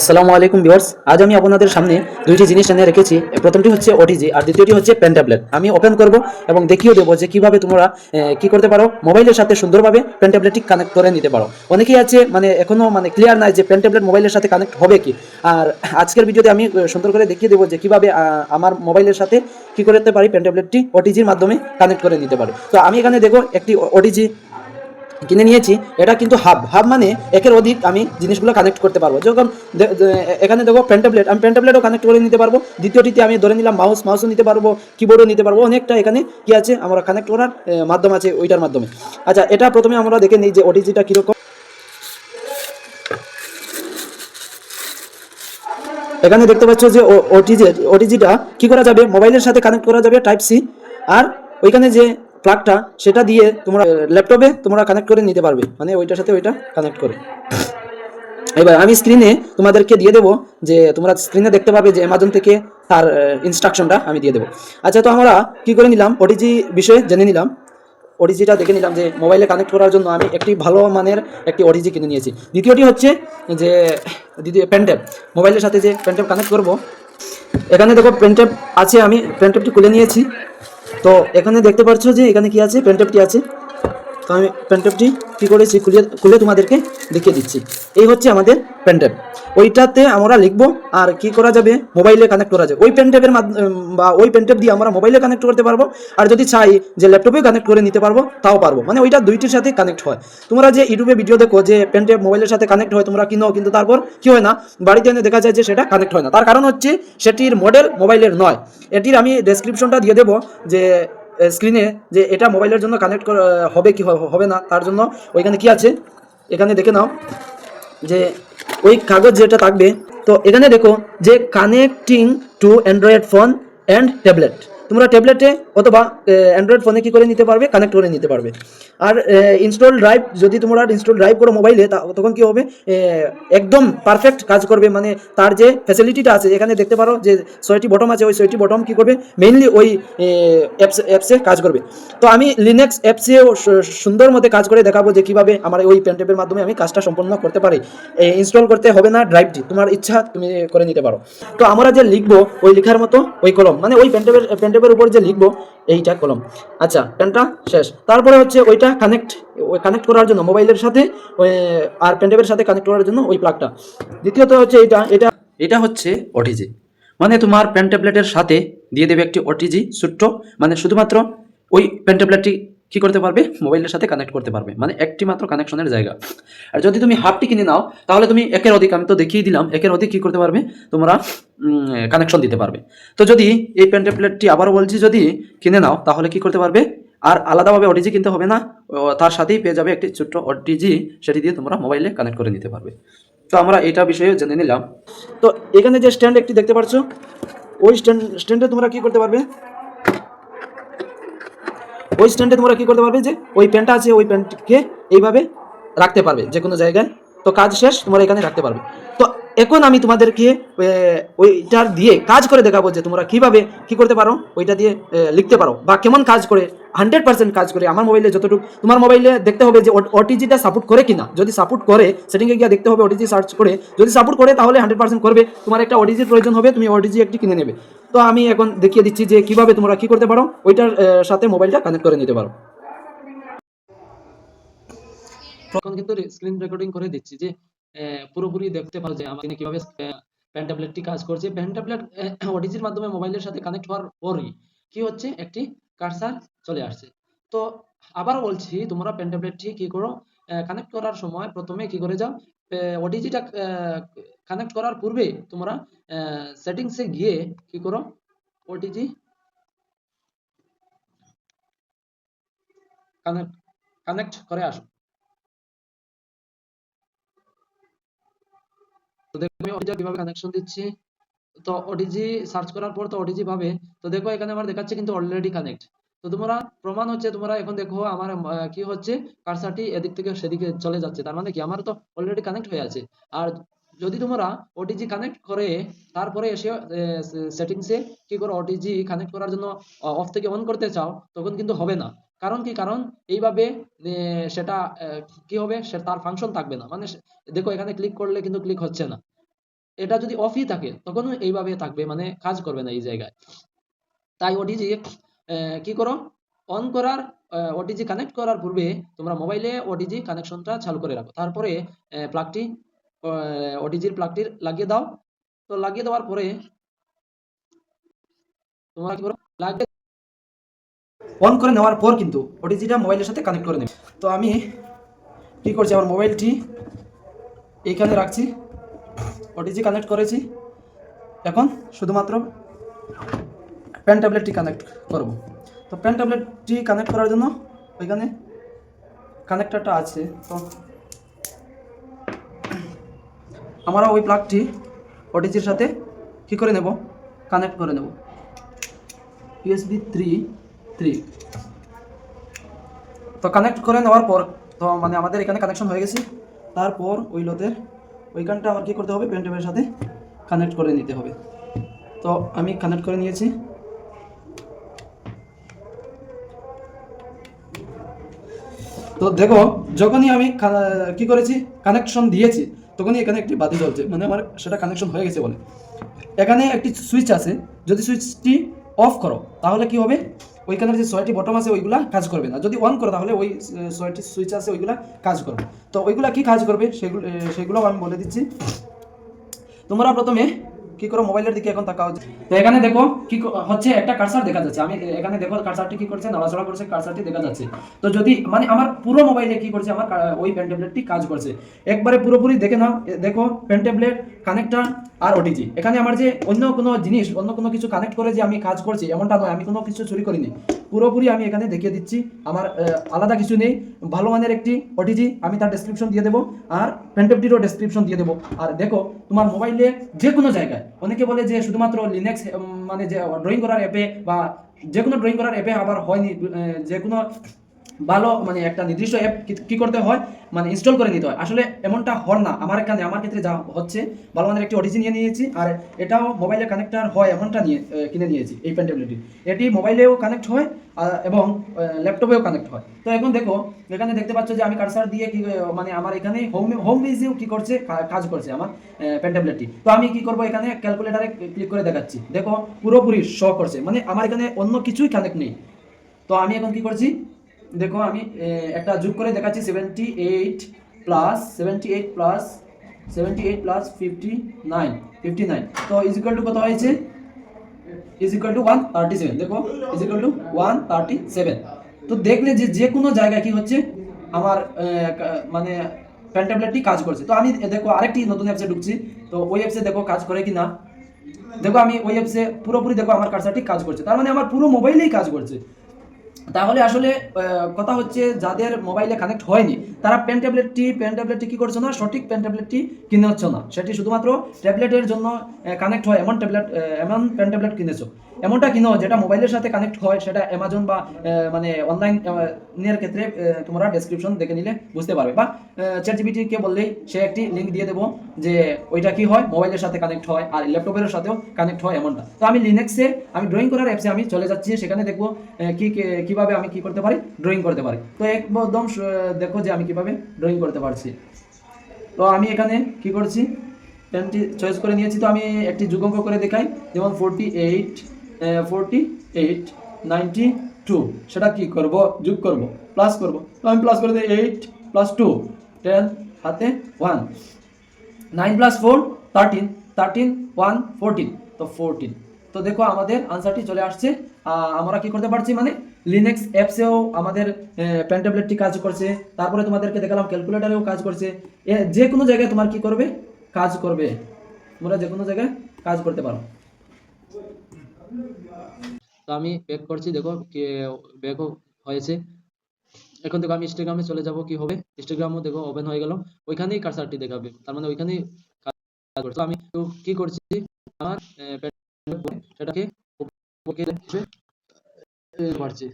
আসসালামু আলাইকুম ভিউয়ার্স, আজ আমি আপনাদের সামনে দুইটি জিনিস এনে রেখেছি। প্রথমটি হচ্ছে ওটিজি আর দ্বিতীয়টি হচ্ছে পেন ট্যাবলেট। আমি ওপেন করব এবং দেখিয়ে দেবো যে কিভাবে তোমরা কি করতে পারো, মোবাইলের সাথে সুন্দরভাবে পেন ট্যাবলেটটি কানেক্ট করে নিতে পারো। অনেকেই আছে এখনো ক্লিয়ার নাই যে পেন ট্যাবলেট মোবাইলের সাথে কানেক্ট হবে কি। আর আজকের ভিডিওতে আমি সুন্দর করে দেখিয়ে দেবো যে কিভাবে আমার মোবাইলের সাথে কি করতে পারি, পেন ট্যাবলেটটি ওটিজির মাধ্যমে কানেক্ট করে নিতে পারি। তো আমি এখানে দেখো একটি ওটিজি কিনে নিয়েছি। এটা কিন্তু হাব হাব মানে একের অধিক আমি জিনিসগুলো কানেক্ট করতে পারবো। যখন এখানে দেখো পেন ট্যাবলেট, আমি পেন ট্যাবলেটও কানেক্ট করে নিতে পারবো। দ্বিতীয়টিতে আমি ধরে নিলাম মাউসও নিতে পারবো, কিবোর্ডও নিতে পারবো। অনেকটা এখানে কি আছে, আমরা কানেক্ট করার মাধ্যম আছে ওইটার মাধ্যমে। আচ্ছা, এটা প্রথমে আমরা দেখে নিই যে ওটিজিটা কীরকম। এখানে দেখতে পাচ্ছ যে ওটিজিটা কি করা যাবে, মোবাইলের সাথে কানেক্ট করা যাবে টাইপ সি। আর ওইখানে যে প্লাগটা সেটা দিয়ে তোমরা ল্যাপটপে তোমরা কানেক্ট করে নিতে পারবে, মানে ওইটার সাথে ওইটা কানেক্ট করে। এবার আমি স্ক্রিনে তোমাদেরকে দিয়ে দেবো, যে তোমরা স্ক্রিনে দেখতে পাবে যে অ্যামাজন থেকে তার ইনস্ট্রাকশনটা আমি দিয়ে দেবো। আচ্ছা, তো আমরা কি করে নিলাম, ওটিজি বিষয়ে জেনে নিলাম। ওটিজিটা দেখে নিলাম যে মোবাইলে কানেক্ট করার জন্য আমি একটি ভালো মানের একটি ওটিজি কিনে নিয়েছি। দ্বিতীয়টি হচ্ছে যে পেনট্যাব, মোবাইলের সাথে যে পেনট্যাব কানেক্ট করব। এখানে দেখো পেনট্যাব আছে, আমি পেনট্যাবটি খুলে নিয়েছি। তো এখানে দেখতে পাচ্ছ যে এখানে কি আছে, পেনট্যাবটি আছে। তো আমি পেনট্যাবটি কী করেছি, খুলে খুলে তোমাদেরকে দেখিয়ে দিচ্ছি। এই হচ্ছে আমাদের পেনট্যাব। ওইটাতে আমরা লিখবো আর কি করা যাবে, মোবাইলে কানেক্ট করা যাবে। ওই পেনট্যাবের বা ওই পেনট্যাব দিয়ে আমরা মোবাইলে কানেক্ট করতে পারবো। আর যদি চাই যে ল্যাপটপে কানেক্ট করে নিতে পারবো, তাও পারবো। মানে ওইটা দুইটির সাথে কানেক্ট হয়। তোমরা যে ইউটিউবে ভিডিও দেখো যে পেনট্যাব মোবাইলের সাথে কানেক্ট হয়, তোমরা কিনো, কিন্তু তারপর কি হয় না, বাড়িতে এনে দেখা যায় যে সেটা কানেক্ট হয় না। তার কারণ হচ্ছে সেটির মডেল মোবাইলের নয়। এটির আমি ডেসক্রিপশনটা দিয়ে দেবো যে স্ক্রিনে, যে এটা মোবাইলের জন্য কানেক্ট হবে কি হবে না, তার জন্য ওইখানে কি আছে এখানে দেখে নাও, যে ওই কাগজ যেটা থাকবে। তো এখানে দেখো যে connecting two Android phone and tablet, তোমরা ট্যাবলেটে অথবা অ্যান্ড্রয়েড ফোনে কী করে নিতে পারবে, কানেক্ট করে নিতে পারবে। আর ইনস্টল ড্রাইভ, যদি তোমরা ইনস্টল ড্রাইভ করো মোবাইলে, তখন কী হবে, একদম পারফেক্ট কাজ করবে। মানে তার যে ফ্যাসিলিটিটা আছে, এখানে দেখতে পারো যে 6টি বটম আছে, ওই 6টি বটম কী করবে, মেইনলি ওই অ্যাপসে কাজ করবে। তো আমি লিনাক্স অ্যাপসেও সুন্দর মতো কাজ করে দেখাবো যে কীভাবে আমার ওই পেনট্যাবের মাধ্যমে আমি কাজটা সম্পন্ন করতে পারি। ইনস্টল করতে হবে না ড্রাইভটি, তোমার ইচ্ছা তুমি করে নিতে পারো। তো আমরা যে লিখবো ওই লেখার মতো ওই কলম, মানে ওই পেনট্যাবের উপর যে লিখবো এইটা কলম। আচ্ছা, পেনটা শেষ। তারপরে হচ্ছে ওইটা কানেক্ট করার জন্য মোবাইলের সাথে আর পেনট্যাবের সাথে কানেক্ট করার জন্য ওই প্লাগটা। দ্বিতীয়ত হচ্ছে এটা হচ্ছে ওটিজি, মানে তোমার পেন ট্যাবলেটের সাথে দিয়ে দেবে একটি ওটিজি ছোট্ট, মানে শুধুমাত্র ওই পেন ট্যাবলেটটি কী করতে পারবে, মোবাইলের সাথে কানেক্ট করতে পারবে, মানে একটি মাত্র কানেকশনের জায়গা। আর যদি তুমি হাফটি কিনে নাও, তাহলে তুমি একের অধিক, আমি তো দেখিয়ে দিলাম, একের অধিক কী করতে পারবে, তোমরা কানেকশন দিতে পারবে। তো যদি এই পেন ট্যাবলেটটি, আবারও বলছি, যদি কিনে নাও, তাহলে কি করতে পারবে, আর আলাদাভাবে ওটিজি কিনতে হবে না, তার সাথেই পেয়ে যাবে একটি ছোট্ট ওটিজি, সেটি দিয়ে তোমরা মোবাইলে কানেক্ট করে নিতে পারবে। তো আমরা এটা বিষয়ে জেনে নিলাম। তো এখানে যে স্ট্যান্ড একটি দেখতে পাচ্ছ, ওই স্ট্যান্ডে তোমরা কি করতে পারবে, যে ওই পেনটা আছে, ওই পেনকে এইভাবে রাখতে পারবে যে কোনো জায়গায়। তো কাজ শেষ, তোমরা এখানে রাখতে পারবে। তো এখন আমি তোমাদেরকে ওইটার দিয়ে কাজ করে দেখাবো যে তোমরা কীভাবে কী করতে পারো, ওইটা দিয়ে লিখতে পারো, বা কেমন কাজ করে, 100% কাজ করে। আমার মোবাইলে যতটুকু, তোমার মোবাইলে দেখতে হবে যে ওটিজিটা সাপোর্ট করে কিনা। যদি সাপোর্ট করে, সেটিংয়ে গিয়ে দেখতে হবে, ওটিজি সার্চ করে যদি সাপোর্ট করে, তাহলে 100% করবে। তোমার একটা ওটিজির প্রয়োজন হবে, তুমি ওটিজি একটি কিনে নেবে। তো আমি এখন দেখিয়ে দিচ্ছি যে কিভাবে তোমরা কি করতে পারো, ওইটার সাথে মোবাইলটা কানেক্ট করে নিতে পারো। এখন কিন্তু স্ক্রিন রেকর্ডিং করে দিচ্ছি, যে পুরোপুরি দেখতে পারো যে আমার কিভাবে পেন ট্যাবলেটটি কাজ করছে। পেন ট্যাবলেট ওটিজির মাধ্যমে মোবাইলের সাথে কানেক্ট হওয়ার পরই কি হচ্ছে, একটি কার্সার চলে আসছে। তো আবার বলছি, তোমরা পেন ট্যাবলেটটি কি করো, কানেক্ট করার সময় প্রথমে কি করে যাও, ওটিজিটা কানেক্ট করার পূর্বে তোমরা সেটিংসে গিয়ে কি করো, ওটিজি কানেক্ট করে আসো। তো দেখো আমি ওটিজি কিভাবে কানেকশন দিচ্ছি। তো ওটিজি সার্চ করার পর তো ওটিজি পাবে। তো দেখো এখানে আমার দেখাচ্ছে কিন্তু অলরেডি কানেক্ট। তো তোমরা প্রমাণ হচ্ছে, তোমরা এখন দেখো আমার কি হচ্ছে, কার্সারটি এদিক থেকে সেদিকে চলে যাচ্ছে, তার মানে কি আমার তো অলরেডি কানেক্ট হয়ে আছে। আর যদি তোমরা ওটিজি কানেক্ট করে তারপরে এসে সেটিংসে কি করো, ওটিজি কানেক্ট করার জন্য অফ থেকে অন করতে চাও, তখন কিন্তু হবে না। কারণ কি, কারণ এইভাবে সেটা কি হবে, সে তার ফাংশন থাকবে না। মানে দেখো এখানে ক্লিক করলে কিন্তু ক্লিক হচ্ছে না। এটা যদি অফই থাকে তখন এইভাবে থাকবে, মানে কাজ করবে না এই জায়গায়। তাই ওটিজি কি করো, অন করার ওটিজি কানেক্ট করার পূর্বে তোমরা মোবাইলে ওটিজি কানেকশনটা চালু করে রাখো, তারপরে প্লাগটি ওটিজির প্লাগটি লাগিয়ে দাও। তো লাগিয়ে দেওয়ার পরে তোমরা কি করো, লাগিয়ে অন করে নেওয়ার পর কিন্তু ওটিজিটা মোবাইলের সাথে কানেক্ট করে নেবে। তো আমি কি করছি, আমার মোবাইলটি এইখানে রাখছি, ওটিজি কানেক্ট করেছি, এখন শুধুমাত্র পেন ট্যাবলেটটি কানেক্ট করব। তো পেন ট্যাবলেটটি কানেক্ট করার জন্য ওইখানে কানেক্টরটা আছে, তো আমরা ওই প্লাগটি ওটিজির সাথে কি করে নেব, কানেক্ট করে নেব। USB 3 তো কানেক্ট করে নেওয়ার পর তো মানে আমাদের এখানে কানেকশন হয়ে গেছে। তারপর ওই লোদের ওইখানটা আমার কী করতে হবে, পেন ট্যাবের সাথে কানেক্ট করে নিতে হবে। তো আমি কানেক্ট করে নিয়েছি। তো দেখো, যখনই আমি কি করেছি, কানেকশন দিয়েছি, তখনই এখানে একটি বাতি জ্বলছে, মানে আমার সেটা কানেকশন হয়ে গেছে বলে। এখানে একটি সুইচ আছে, যদি সুইচটি অফ করো তাহলে কি হবে, ওইখানের যে 6টি বটম আছে ওইগুলা কাজ করবে না। যদি অন করো তাহলে ওই 6টি সুইচ আছে ওইগুলা কাজ করবে। তো ওইগুলা কি কাজ করবে সেগুলো আমি বলে দিচ্ছি। তোমরা প্রথমে কি করো, মোবাইলের দিকে এখন তাকাও। তো এখানে দেখো কি হচ্ছে, একটা কার্সার দেখা যাচ্ছে। আমি এখানে দেখো কার্সারটি কি করছে, নড়াচড়া করছে, কার্সারটি দেখা যাচ্ছে। তো যদি মানে আমার পুরো মোবাইলে কি করছে, আমার ওই পেন ট্যাবলেটটি কাজ করছে। একবারে পুরোপুরি দেখে নাও, দেখো পেন ট্যাবলেট, কানেক্টর আর ওটিজি। এখানে আমার যে অন্য কোনো জিনিস, অন্য কোনো কিছু কানেক্ট করে যে আমি কাজ করছি এমনটা নয়, আমি কোনো কিছু চুরি করিনি। পুরোপুরি আমি এখানে দেখিয়ে দিচ্ছি, আমার আলাদা কিছু নেই। ভালো মানের একটি ওটিজি, আমি তার ডেসক্রিপশন দিয়ে দেবো, আর পেন ট্যাবটিরও ডেসক্রিপশন দিয়ে দেবো। আর দেখো তোমার মোবাইলে যে কোনো জায়গায়, অনেকে বলে যে শুধুমাত্র লিনাক্স মানে যে ড্রয়িং করার অ্যাপে বা যে কোনো ড্রয়িং করার অ্যাপে আবার হয়নি, যে কোনো ভালো মানে একটা নির্দিষ্ট অ্যাপ কি করতে হয়, মানে ইনস্টল করে নিতে হয়। আসলে এমনটা হর না, আমার ক্ষেত্রে যা হচ্ছে, ভালো মানের একটি ওটিজি নিয়ে নিয়েছি, আর এটাও মোবাইলে কানেক্টার হয় এমনটা নিয়ে কিনে নিয়েছি। এই পেন ট্যাবলেটটি এটি মোবাইলেও কানেক্ট হয় এবং ল্যাপটপেও কানেক্ট হয়। তো এখন দেখো, এখানে দেখতে পাচ্ছ যে আমি কার্সার দিয়ে কি মানে আমার এখানে হোম পেজেও কি করছে, কাজ করছে আমার পেন ট্যাবলেটটি। তো আমি কি করব, এখানে ক্যালকুলেটারে ক্লিক করে দেখাচ্ছি, দেখো পুরোপুরি শো করছে, মানে আমার এখানে অন্য কিছুই কানেক্ট নেই। তো আমি এখন কি করছি, দেখো আমি একটা যোগ করে দেখাচ্ছি, 78 প্লাস 59 তো ইজ ইকুয়াল টু কত হয়েছে, ইজ ইকুয়াল টু 137। দেখো ইজ ইকুয়াল টু 137। তো দেখলে যে কোনো জায়গায় কি হচ্ছে, আমার মানে পেন ট্যাবলেটটি কাজ করছে। তো আমি দেখো আরেকটি নতুন অ্যাপসে ঢুকছি, তো ওই অ্যাপসে দেখো কাজ করে কি না। দেখো আমি ওই অ্যাপসে পুরোপুরি দেখো আমার কার্সারটি কাজ করছে, তার মানে আমার পুরো মোবাইলেই কাজ করছে। তাহলে আসলে কথা হচ্ছে, যাদের মোবাইলে কানেক্ট হয়নি তারা পেন ট্যাবলেটটি কি করছো না, সঠিক পেন ট্যাবলেটটি কিনে হচ্ছে না, সেটি শুধুমাত্র ট্যাবলেটের জন্য কানেক্ট হয় এমন পেন ট্যাবলেট কিনেছো। এমনটা কিনো যেটা মোবাইলের সাথে কানেক্ট হয়, সেটা অ্যামাজন বা মানে অনলাইন এর ক্ষেত্রে তোমরা ডেসক্রিপশন দেখে নিলে বুঝতে পারবে, বা চ্যাটজিপিটি কে বললেই সে একটি লিঙ্ক দিয়ে দেবো যে ওইটা কি হয়, মোবাইলের সাথে কানেক্ট হয় আর ল্যাপটপের সাথেও কানেক্ট হয় এমনটা। তো আমি লিনাক্সে আমি ড্রয়িং করার অ্যাপসে আমি চলে যাচ্ছি, সেখানে দেখবো কিভাবে আমি কি করতে পারি, ড্রয়িং করতে পারি। তো একদম দেখো যে আমি কিভাবে ড্রয়িং করতে পারছি। তো আমি এখানে কি করছি, পেনটি চয়েস করে নিয়েছি। তো আমি একটি যুগাঙ্ক করে দেখাই, যেমন 48 92 সেটা কি করব, যোগ করব, প্লাস করব। তো আমি প্লাস করে দিই, 8 + 2 10 হাতে 1, 9 + 4 13, 13 1 14, তো 14। তো দেখো আমাদের আনসারটি চলে আসছে। আমরা কি করতে পারছি, মানে লিনাক্স অ্যাপসেও আমাদের পেন ট্যাবলেটটি কাজ করছে, তারপরে তোমাদেরকে দেখালাম ক্যালকুলেটারেও কাজ করছে। যে কোনো জায়গায় তোমার কি করবে, কাজ করবে, তোমরা যে কোনো জায়গায় কাজ করতে পারো। তো আমি ব্যাক করছি, দেখো ব্যাক হয়েছে। এখন দেখো আমি ইনস্টাগ্রামে চলে যাব, কি হবে, ইনস্টাগ্রামও দেখো ওপেন হয়ে গেল, ওইখানেই কার্সারটি দেখাবে, তার মানে ওইখানেই কাজ করছে। তো আমি কি করছি, আমার সেটাকে পারছি।